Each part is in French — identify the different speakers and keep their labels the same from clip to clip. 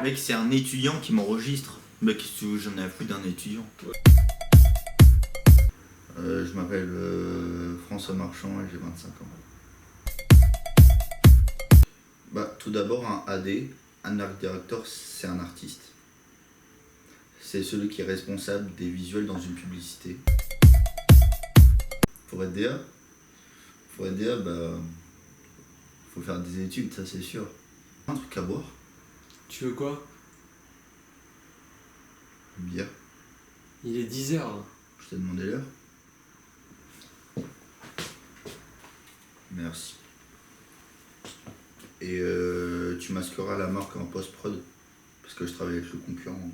Speaker 1: Mec, c'est un étudiant qui m'enregistre. Mec, qu'est-ce que tu veux, j'en ai à foutre d'un étudiant. Je m'appelle François Marchand et j'ai 25 ans. Bah, tout d'abord, un AD, un art director, c'est un artiste. C'est celui qui est responsable des visuels dans une publicité. Pour être DA, bah, faut faire des études, ça c'est sûr. Un truc à boire,
Speaker 2: Tu veux quoi?
Speaker 1: une bière.
Speaker 2: Il est 10h là.
Speaker 1: Je t'ai demandé l'heure. Merci. Et tu masqueras la marque en post-prod parce que je travaille avec le concurrent. Donc.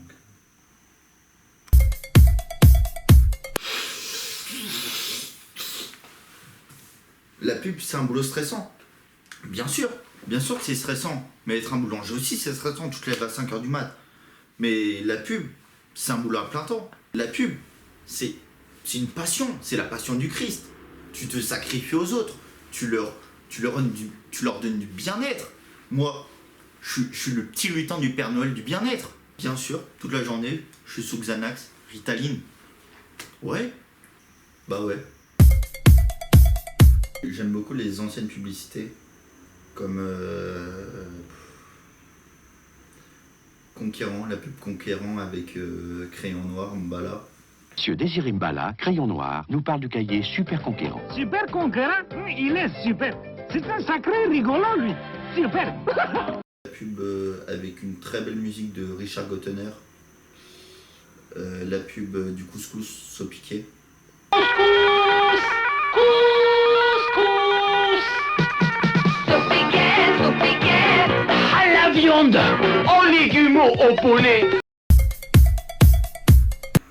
Speaker 1: La pub, c'est un boulot stressant. Bien sûr que c'est stressant. Mais être un boulanger aussi, c'est stressant. Tu te lèves à 5h du mat. Mais la pub, c'est un boulot à plein temps. La pub, c'est une passion. C'est la passion du Christ. Tu te sacrifies aux autres. Tu leur donnes du bien-être. Moi, je suis le petit lutin du Père Noël du bien-être. Bien sûr, toute la journée, je suis sous Xanax, Ritaline. Ouais. Bah ouais. J'aime beaucoup les anciennes publicités, comme Conquérant, la pub Conquérant avec Crayon Noir, Mbala.
Speaker 3: Monsieur Désiré Mbala, Crayon Noir, nous parle du cahier Super Conquérant.
Speaker 4: Super Conquérant, il est super. C'est un sacré rigolo, lui. Super.
Speaker 1: La pub avec une très belle musique de Richard Gottener. La pub du couscous saupiqué.
Speaker 4: À la viande, aux légumes, au poulet.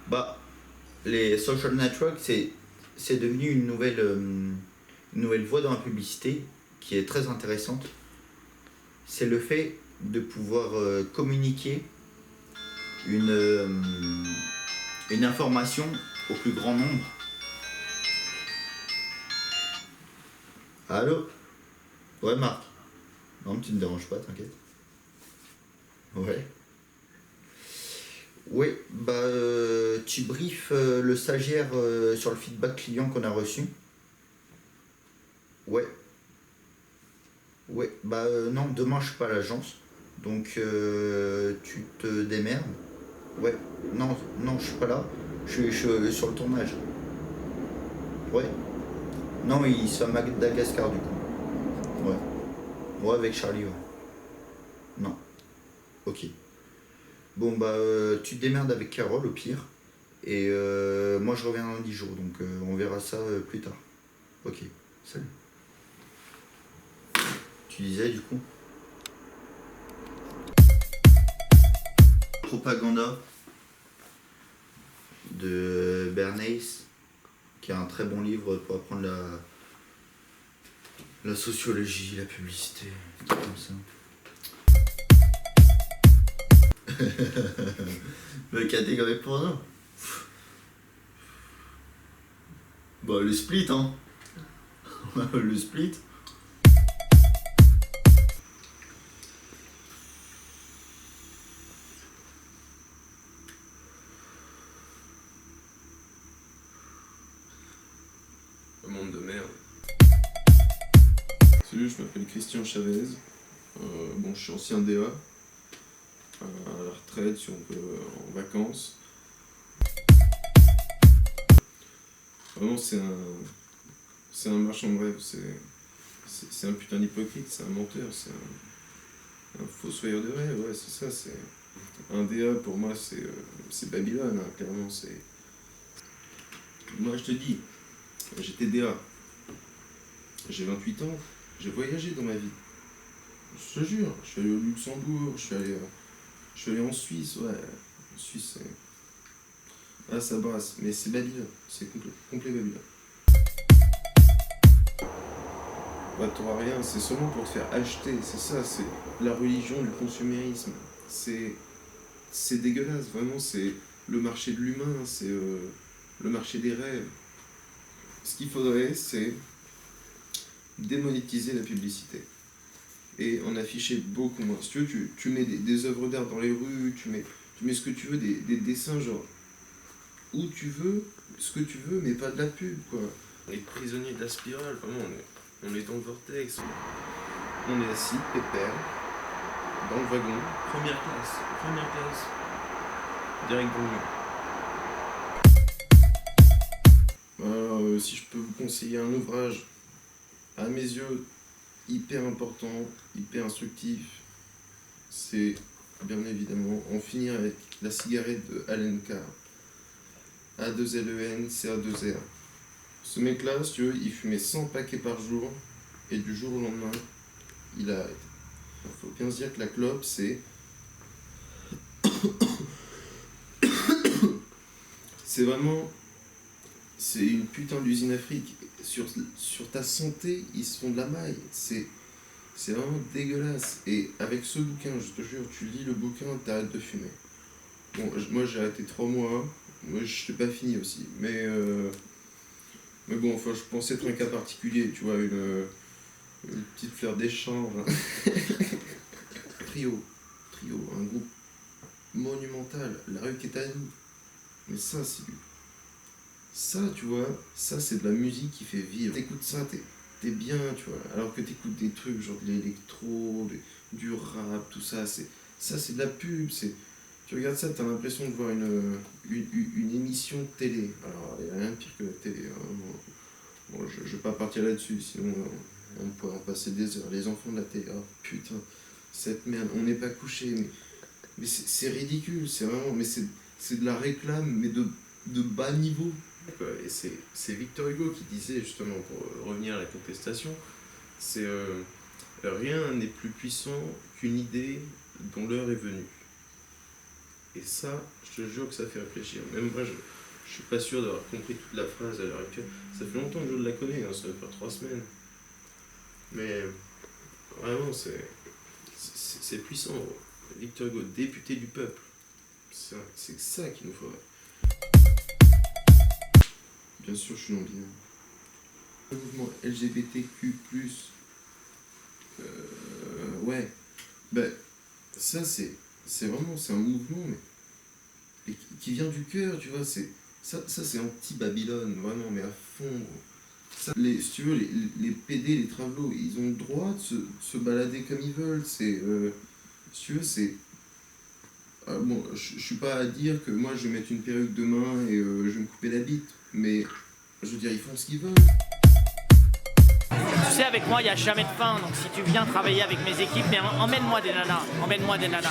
Speaker 1: Bah, les social networks, c'est devenu une nouvelle voie dans la publicité qui est très intéressante. C'est le fait de pouvoir communiquer une information au plus grand nombre. Allô? Ouais, Marc? Non, tu ne me déranges pas, t'inquiète. Ouais. Oui, bah tu briefes le stagiaire sur le feedback client qu'on a reçu. Ouais. Ouais, bah non, demain je suis pas à l'agence. Donc tu te démerdes. Ouais, non, je suis pas là. Je suis sur le tournage. Ouais. Non, il sont à Madagascar du coup. Ouais. Ouais, avec Charlie, ouais. Non. Ok. Bon, bah, tu te démerdes avec Carole au pire. Et moi, je reviens dans 10 jours. Donc, on verra ça plus tard. Ok. Salut. Tu disais, du coup Propaganda de Bernays, qui est un très bon livre pour apprendre la sociologie, la publicité, des trucs comme ça. Le catégorie porno. Bah le split hein. Le split.
Speaker 2: Un monde de merde. Salut, je m'appelle Christian Chavez. Bon, je suis ancien DA. À la retraite, si on peut, en vacances. Vraiment, c'est un marchand de rêve. C'est un putain d'hypocrite, c'est un menteur, c'est un fossoyeur de rêve. Ouais, c'est ça. C'est un DA pour moi, c'est Babylone, hein, clairement. Moi, je te dis, j'étais DA. J'ai 28 ans. J'ai voyagé dans ma vie. Je te jure, je suis allé au Luxembourg, je suis allé en Suisse, ouais. En Suisse, c'est... Ah, ça brasse, mais c'est Babylone, c'est complet Babylone. Bah, t'auras rien, c'est seulement pour te faire acheter, c'est ça, c'est la religion du consumérisme. C'est dégueulasse, vraiment, c'est le marché de l'humain, c'est le marché des rêves. Ce qu'il faudrait, c'est démonétiser la publicité. et en afficher beaucoup moins. Si tu veux, tu mets des œuvres d'art dans les rues, tu mets ce que tu veux, des dessins genre où tu veux, ce que tu veux, mais pas de la pub, quoi. On est prisonniers de la spirale, vraiment, on est dans le vortex. On est assis, pépère, dans le wagon, première classe, direct dans le mur. Si je peux vous conseiller un ouvrage, à mes yeux, hyper important, hyper instructif, c'est bien évidemment En finir avec la cigarette de Allen Carr. A2LEN-CA2R. Ce mec-là, si tu veux, il fumait 100 paquets par jour, et du jour au lendemain, il arrête. Il faut bien se dire que la clope, c'est c'est une putain d'usine Afrique. Sur ta santé, ils se font de la maille. C'est vraiment dégueulasse. Et avec ce bouquin, je te jure, tu lis le bouquin, t'arrêtes de fumer. Bon, moi j'ai arrêté 3 mois. Moi je l'ai pas fini aussi. Mais bon, enfin, je pense être un cas particulier, tu vois, une petite fleur d'échange. Trio, un groupe monumental, La Rue Quétani. Mais ça, tu vois, ça c'est de la musique qui fait vivre. T'écoutes ça, t'es bien, tu vois. Alors que t'écoutes des trucs genre de l'électro, du rap, tout ça, c'est de la pub. Tu regardes ça, t'as l'impression de voir une émission de télé. Alors, il n'y a rien de pire que la télé. Hein. Bon, je vais pas partir là-dessus, sinon on pourrait en passer des heures. Les enfants de la télé, oh putain, cette merde, on n'est pas couché. Mais c'est ridicule, c'est vraiment, mais c'est de la réclame, mais de bas niveau. Et c'est Victor Hugo qui disait, justement, pour revenir à la contestation, c'est rien n'est plus puissant qu'une idée dont l'heure est venue. Et ça, je te jure que ça fait réfléchir. Même moi, je suis pas sûr d'avoir compris toute la phrase à l'heure actuelle. Ça fait longtemps que je la connais, hein, ça va faire 3 semaines. Mais vraiment, c'est puissant. Victor Hugo, député du peuple. C'est ça qu'il nous faudrait. Bien sûr, je suis non-binaire. Le mouvement LGBTQ+, ouais, ben, ça c'est vraiment, c'est un mouvement, mais qui vient du cœur, tu vois, ça c'est anti-Babylone, vraiment, mais à fond. Ça, si tu veux, les PD, les travelots, ils ont le droit de se balader comme ils veulent, si tu veux, bon, je suis pas à dire que moi je vais mettre une perruque demain et je vais me couper la bite, mais je veux dire, ils font ce qu'ils veulent.
Speaker 5: Tu sais, avec moi, il n'y a jamais de fin, donc si tu viens travailler avec mes équipes, mais emmène-moi des nanas, emmène-moi des meufs.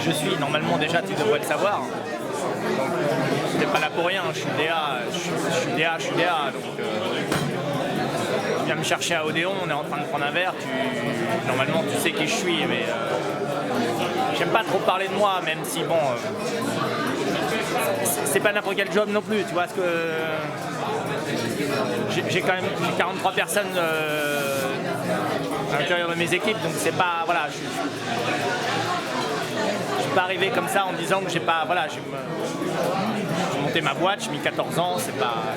Speaker 5: Je suis, normalement déjà, tu devrais le savoir, donc t'es pas là pour rien, je suis DA, donc viens me chercher à Odéon, on est en train de prendre un verre, normalement tu sais qui je suis, mais j'aime pas trop parler de moi, même si bon, c'est pas n'importe quel job non plus, tu vois, parce que j'ai 43 personnes à l'intérieur de mes équipes, donc c'est pas, voilà, je suis pas arrivé comme ça en disant que j'ai monté ma boîte, j'ai mis 14 ans, c'est pas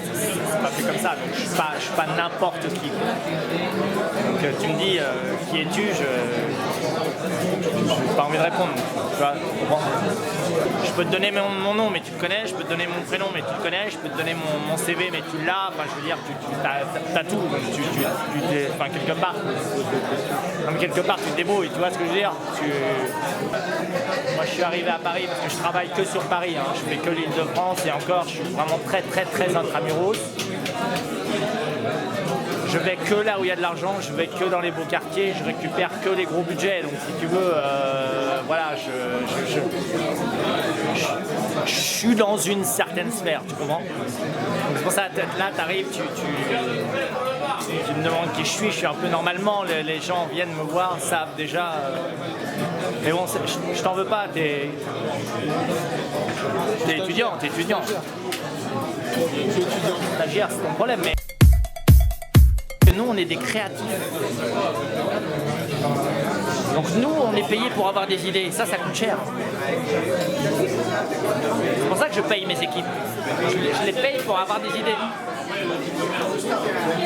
Speaker 5: fait comme ça, donc je suis pas n'importe qui. Donc tu me dis qui es-tu, je n'ai pas envie de répondre. Tu vois, je peux te donner mon nom mais tu le connais, je peux te donner mon prénom mais tu le connais, je peux te donner mon CV mais tu l'as, enfin je veux dire, tu as tout, donc enfin quelque part tu te débrouilles, tu vois ce que je veux dire. Moi je suis arrivé à Paris parce que je travaille que sur Paris, hein. Je fais que l'Île-de-France et encore je suis vraiment très intramuros. Je vais que là où il y a de l'argent, je vais que dans les beaux quartiers, je récupère que les gros budgets, donc si tu veux, voilà, je suis dans une certaine sphère, tu comprends? C'est pour ça, là t'arrives, tu me demandes qui je suis un peu normalement, les gens viennent me voir, savent déjà, mais bon, je t'en veux pas, t'es étudiant. Stagiaire, c'est ton problème, mais nous on est des créatifs. Donc nous, on est payé pour avoir des idées. Ça coûte cher. C'est pour ça que je paye mes équipes. Je les paye pour avoir des idées.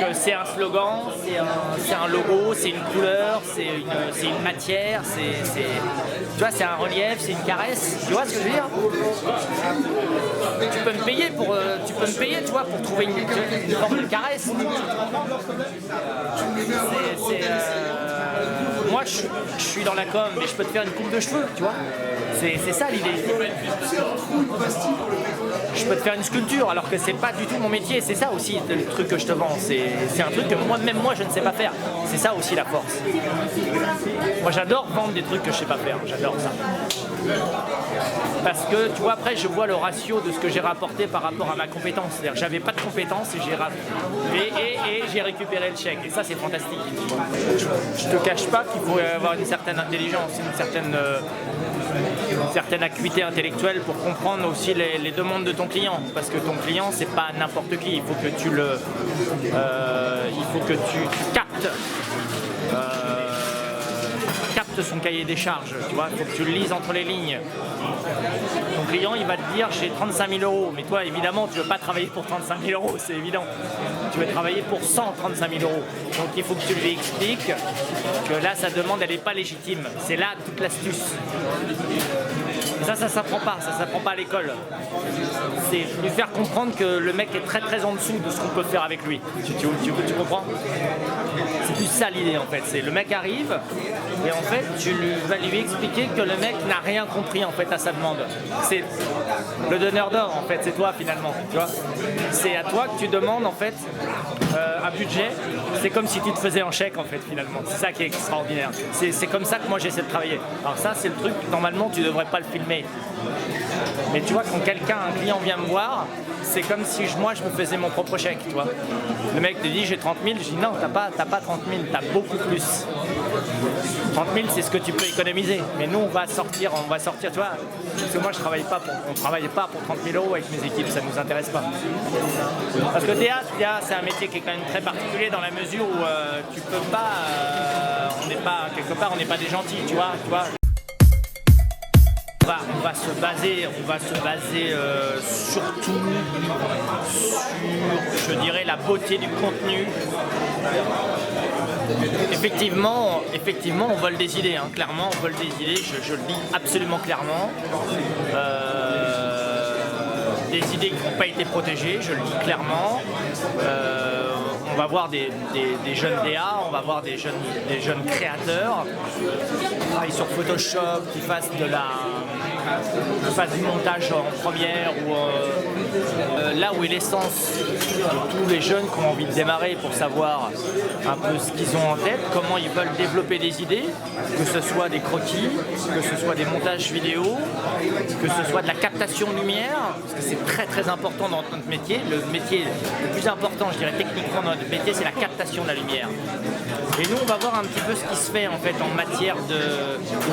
Speaker 5: Donc c'est un slogan, c'est un logo, c'est une couleur, c'est une matière, tu vois, c'est un relief, c'est une caresse. Tu vois ce que je veux dire? Tu peux me payer tu vois, pour trouver une forme de caresse. Moi, je suis dans la com, mais je peux te faire une coupe de cheveux, tu vois. C'est ça l'idée. Je peux te faire une sculpture, alors que c'est pas du tout mon métier. C'est ça aussi le truc que je te vends. C'est un truc que même moi, je ne sais pas faire. C'est ça aussi la force. Moi, j'adore vendre des trucs que je sais pas faire. J'adore ça. Parce que, tu vois, après, je vois le ratio de ce que j'ai rapporté par rapport à ma compétence. C'est-à-dire que j'avais pas de compétence et j'ai récupéré le chèque. Et ça, c'est fantastique. Je te cache pas qu'il faut avoir une certaine intelligence, une certaine acuité intellectuelle pour comprendre aussi les demandes de ton client. Parce que ton client, c'est pas n'importe qui. Il faut que tu captes son cahier des charges, tu vois, il faut que tu le lises entre les lignes. Ton client, il va te dire j'ai 35 000 euros, mais toi, évidemment, tu ne veux pas travailler pour 35 000 euros, c'est évident. Tu veux travailler pour 135 000 euros. Donc il faut que tu lui expliques que là, sa demande, elle n'est pas légitime. C'est là toute l'astuce. Et ça s'apprend pas, ça s'apprend pas à l'école. C'est lui faire comprendre que le mec est très très en dessous de ce qu'on peut faire avec lui. Tu comprends? C'est plus ça l'idée en fait. C'est le mec arrive et en fait tu vas lui expliquer que le mec n'a rien compris en fait à sa demande. C'est le donneur d'or en fait, c'est toi finalement. Tu vois, c'est à toi que tu demandes en fait un budget. C'est comme si tu te faisais en chèque en fait finalement. C'est ça qui est extraordinaire. C'est comme ça que moi j'essaie de travailler. Alors ça c'est le truc, normalement tu devrais pas le filmer. Mais tu vois, quand un client vient me voir, c'est comme si moi je me faisais mon propre chèque, tu vois. Le mec te dit j'ai 30 000, je dis non, t'as pas 30 000, t'as beaucoup plus. 30 000 c'est ce que tu peux économiser. Mais nous on va sortir, tu vois. Parce que moi on travaille pas pour 30 000 euros avec mes équipes, ça nous intéresse pas. Parce que DA c'est un métier qui est quand même très particulier dans la mesure où tu peux pas, on n'est pas des gentils, tu vois. On va se baser surtout sur, je dirais, la beauté du contenu. Effectivement, on vole des idées, hein. Clairement, on vole des idées, je le dis absolument clairement. Des idées qui n'ont pas été protégées, je le dis clairement. On va voir des jeunes DA, on va voir des jeunes créateurs qui travaillent sur Photoshop, qui fassent du montage en première ou là où est l'essence de tous les jeunes qui ont envie de démarrer pour savoir un peu ce qu'ils ont en tête, comment ils veulent développer des idées, que ce soit des croquis, que ce soit des montages vidéo, que ce soit de la captation de lumière, parce que c'est très très important dans notre métier. Le métier le plus important, je dirais techniquement dans notre métier, c'est la captation de la lumière. Et nous, on va voir un petit peu ce qui se fait en fait en matière de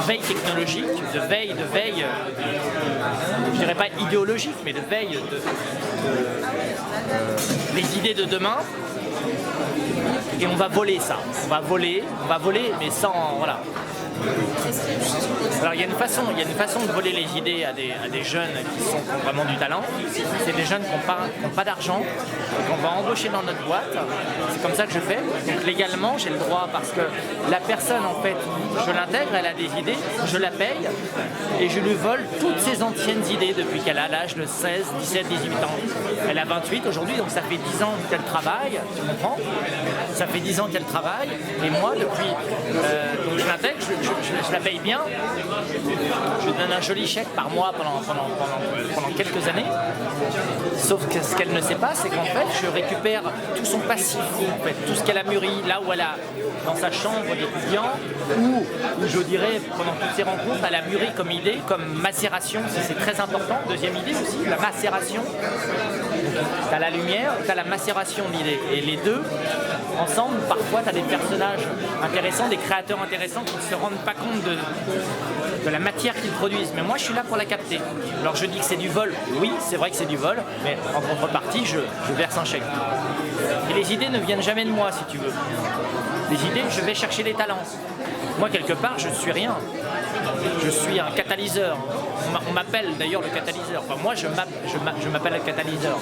Speaker 5: veille technologique, de veille, je dirais pas idéologique, mais de veille des idées de demain. Et on va voler ça. On va voler, mais sans, voilà. Alors il y a une façon de voler les idées à des jeunes qui ont vraiment du talent. C'est des jeunes qui n'ont pas d'argent et qu'on va embaucher dans notre boîte. C'est comme ça que je fais. Donc légalement j'ai le droit parce que la personne en fait, je l'intègre, elle a des idées, je la paye et je lui vole toutes ses anciennes idées depuis qu'elle a l'âge de 16, 17, 18 ans. Elle a 28 aujourd'hui, donc ça fait 10 ans qu'elle travaille, tu comprends? Ça fait 10 ans qu'elle travaille et moi depuis, donc je l'intègre, je la paye bien, je lui donne un joli chèque par mois pendant quelques années. Sauf que ce qu'elle ne sait pas, c'est qu'en fait, je récupère tout son passif, en fait, tout ce qu'elle a mûri, là où elle a, dans sa chambre d'étudiant, où je dirais, pendant toutes ces rencontres, elle a mûri comme idée, comme macération, c'est très important. Deuxième idée aussi, la macération. Tu as la lumière, tu as la macération d'idées. Et les deux, ensemble, parfois, tu as des personnages intéressants, des créateurs intéressants qui ne se rendent pas compte de la matière qu'ils produisent. Mais moi, je suis là pour la capter. Alors, je dis que c'est du vol. Oui, c'est vrai que c'est du vol, mais en contrepartie, je verse un chèque. Et les idées ne viennent jamais de moi, si tu veux. Les idées, je vais chercher les talents. Moi, quelque part, je ne suis rien. Je suis un catalyseur. On m'appelle d'ailleurs le catalyseur. Enfin, moi, je m'appelle le catalyseur.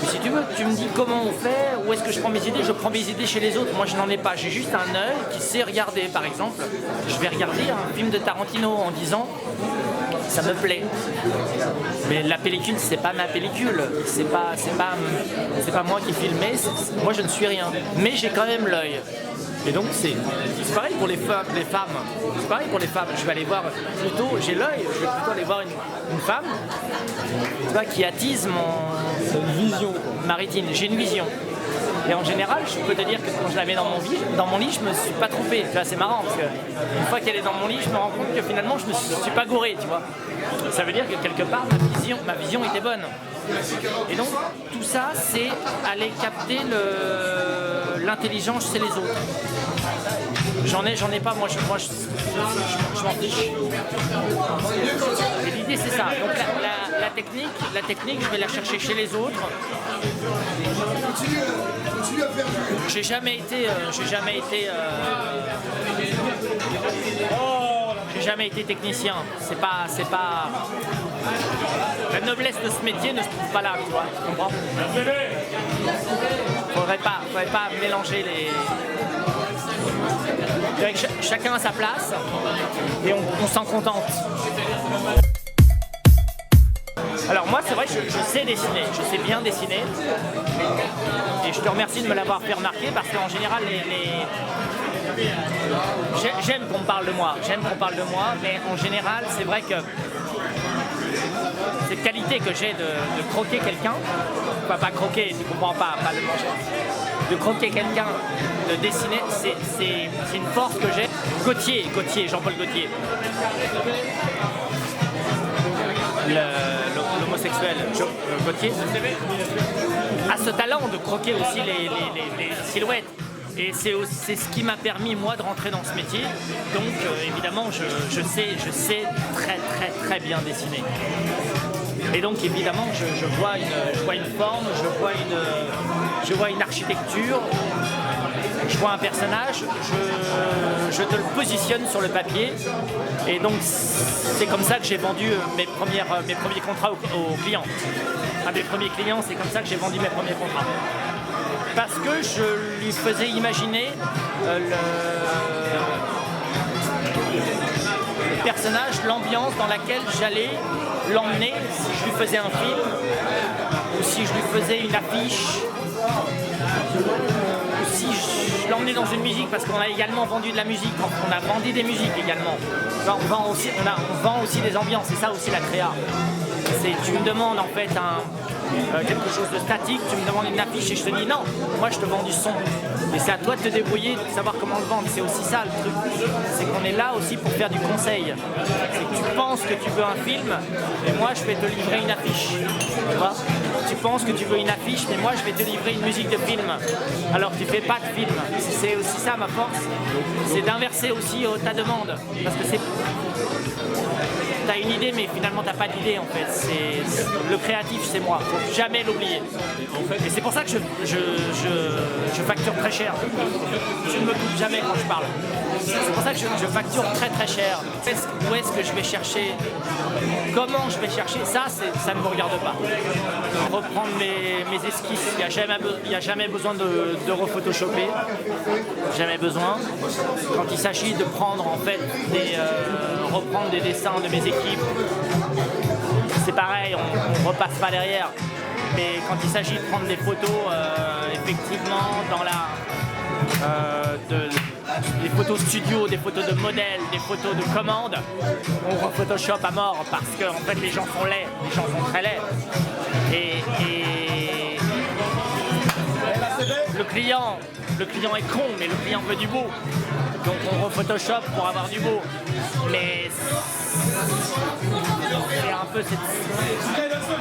Speaker 5: Mais si tu veux, tu me dis comment on fait, où est-ce que je prends mes idées. Je prends mes idées chez les autres. Moi, je n'en ai pas. J'ai juste un œil qui sait regarder. Par exemple, je vais regarder un film de Tarantino en disant ça me plaît. Mais la pellicule, c'est pas ma pellicule. C'est pas moi qui filmais. Moi, je ne suis rien. Mais j'ai quand même l'œil. Et donc c'est pareil pour les femmes. C'est pareil pour les femmes. Je vais aller voir plutôt, j'ai l'œil, je vais plutôt aller voir une femme, tu vois, qui attise
Speaker 6: une vision,
Speaker 5: ma rétine. J'ai une vision. Et en général, je peux te dire que quand je la mets dans mon lit, je me suis pas trompé. Tu vois, c'est marrant parce que une fois qu'elle est dans mon lit, je me rends compte que finalement, je me suis pas gouré, tu vois. Ça veut dire que quelque part, ma vision était bonne. Et donc, tout ça, c'est aller capter l'intelligence chez les autres. J'en ai pas, moi je m'en fiche. Et l'idée, c'est ça. Donc, la technique, je vais la chercher chez les autres. J'ai jamais été technicien. C'est pas. La noblesse de ce métier ne se trouve pas là, tu vois. Tu comprends ? Faudrait pas mélanger les. Chacun a sa place et on s'en contente. Alors moi, c'est vrai que je sais dessiner, je sais bien dessiner. Et je te remercie de me l'avoir fait remarquer parce qu'en général, j'aime qu'on me parle de moi, mais en général, c'est vrai que cette qualité que j'ai de croquer quelqu'un, enfin pas croquer, tu comprends pas le manger, de croquer quelqu'un, de dessiner, c'est une force que j'ai. Gauthier, Jean-Paul Gaultier. L'homosexuel Gauthier a ce talent de croquer aussi les silhouettes. Et c'est ce qui m'a permis, moi, de rentrer dans ce métier. Donc, évidemment, je sais très, très, très bien dessiner. Et donc, évidemment, je vois une forme, je vois une architecture, je vois un personnage, je te le positionne sur le papier. Et donc, c'est comme ça que j'ai vendu mes premiers contrats aux clients. À mes premiers clients, c'est comme ça que j'ai vendu mes premiers contrats. Parce que je lui faisais imaginer le personnage, l'ambiance dans laquelle j'allais l'emmener si je lui faisais un film ou si je lui faisais une affiche ou si je l'emmenais dans une musique, parce qu'on a également vendu de la musique, on a vendu des musiques également. Enfin, on vend aussi des ambiances, c'est ça aussi la créa. Tu me demandes en fait quelque chose de statique, tu me demandes une affiche et je te dis non, moi je te vends du son. Et c'est à toi de te débrouiller, de savoir comment le vendre. C'est aussi ça le truc. C'est qu'on est là aussi pour faire du conseil. C'est que tu penses que tu veux un film et moi je vais te livrer une affiche. Tu vois ? Tu penses que tu veux une affiche mais moi je vais te livrer une musique de film. Alors tu fais pas de film. C'est aussi ça ma force. C'est d'inverser aussi ta demande. Parce que c'est... T'as une idée mais finalement t'as pas d'idée en fait. Le créatif c'est moi, faut jamais l'oublier. Et c'est pour ça que je facture très cher. Je ne me coupe jamais quand je parle. C'est pour ça que je facture très très cher. Où est-ce que je vais chercher? Comment je vais chercher? Ça ne me regarde pas. Reprendre mes esquisses, il n'y a jamais besoin de rephotoshoper. Jamais besoin. Quand il s'agit de prendre en fait reprendre des dessins de mes équipes, c'est pareil, on ne repasse pas derrière. Mais quand il s'agit de prendre des photos, effectivement, dans des photos studio, des photos de modèles, des photos de commandes, on rephotoshop à mort parce que en fait les gens sont laids, les gens sont très laids. Et le client est con, mais le client veut du beau. Donc on rephotoshop pour avoir du beau. Mais c'est un peu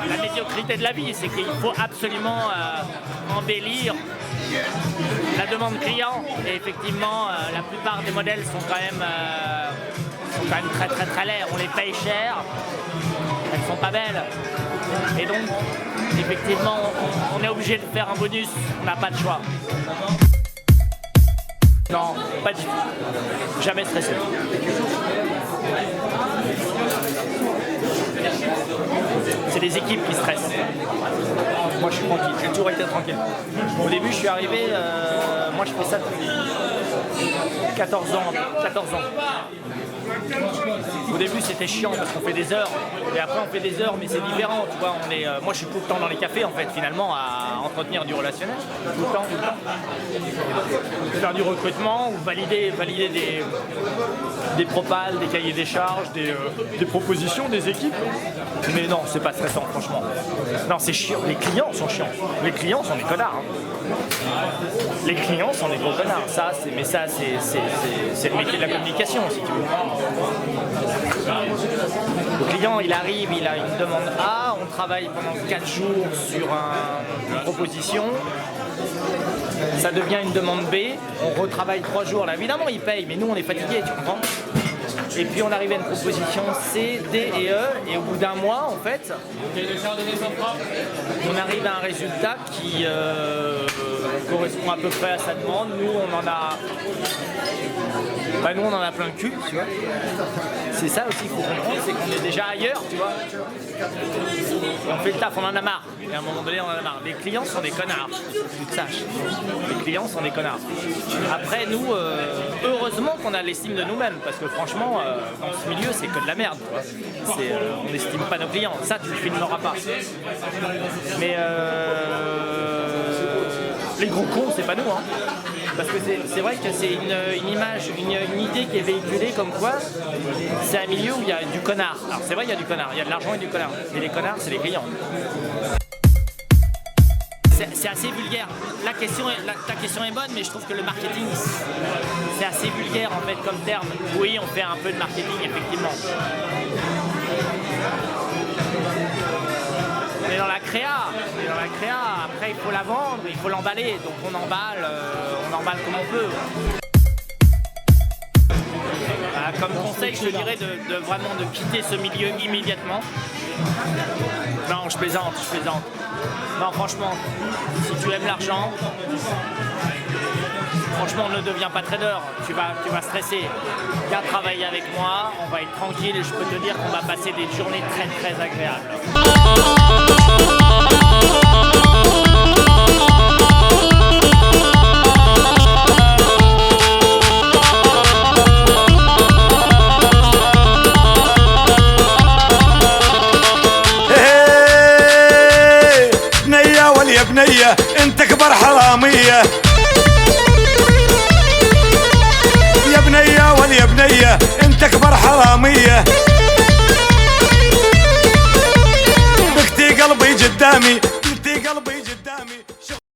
Speaker 5: la médiocrité de la vie, c'est qu'il faut absolument embellir la demande client. Et effectivement, la plupart des modèles sont quand même très très très laids. On les paye cher, elles sont pas belles. Et donc, effectivement, on est obligé de faire un bonus, on n'a pas de choix. Non, pas du tout. Jamais stressé. C'est les équipes qui stressent. Moi je suis tranquille, j'ai toujours été tranquille. Au début je suis arrivé, moi je fais ça depuis 14 ans. Au début c'était chiant parce qu'on fait des heures, et après on fait des heures mais c'est différent, tu vois, moi je suis tout le temps dans les cafés en fait finalement à entretenir du relationnel, tout le temps. Faire du recrutement ou valider des propals, des cahiers des charges, des propositions des équipes. Mais non, c'est pas stressant franchement. Non, c'est chiant, les clients sont chiants. Les clients sont des connards. Les clients sont des gros connards. C'est le métier de la communication, si tu veux. Le client, il arrive, il a une demande A, on travaille pendant 4 jours sur une proposition. Ça devient une demande B, on retravaille 3 jours. Là, évidemment, il paye, mais nous, on est fatigués, tu comprends? Et puis on arrive à une proposition C, D et E, et au bout d'un mois, en fait, on arrive à un résultat qui correspond à peu près à sa demande. Nous, on en a plein le cul, tu vois. C'est ça aussi qu'il faut comprendre, c'est qu'on est déjà ailleurs, tu vois. On fait le taf, on en a marre. Et à un moment donné, on en a marre. Les clients sont des connards, tu te saches. Les clients sont des connards. Après, nous, heureusement qu'on a l'estime de nous-mêmes, parce que franchement, dans ce milieu, c'est que de la merde, tu vois. On n'estime pas nos clients. Ça, tu ne le filmeras pas. Mais les gros cons, c'est pas nous, hein. Parce que c'est vrai que c'est une image, une idée qui est véhiculée comme quoi c'est un milieu où il y a du connard. Alors c'est vrai, il y a du connard, il y a de l'argent et du connard. Et les connards, c'est les clients. C'est assez vulgaire. Ta question est bonne, mais je trouve que le marketing, c'est assez vulgaire en fait comme terme. Oui, on fait un peu de marketing, effectivement. Mais dans la créa, après il faut la vendre, il faut l'emballer, donc on emballe comme on peut. Comme conseil, je te dirais de vraiment de quitter ce milieu immédiatement. Non, je plaisante. Non, franchement, si tu aimes l'argent, franchement, ne deviens pas trader, tu vas stresser. Viens travailler avec moi, on va être tranquille et je peux te dire qu'on va passer des journées très très agréables.
Speaker 6: يا بنية انت اكبر حرامية يا بنية واليا بنية انت اكبر حرامية بكتي قلبي قدامي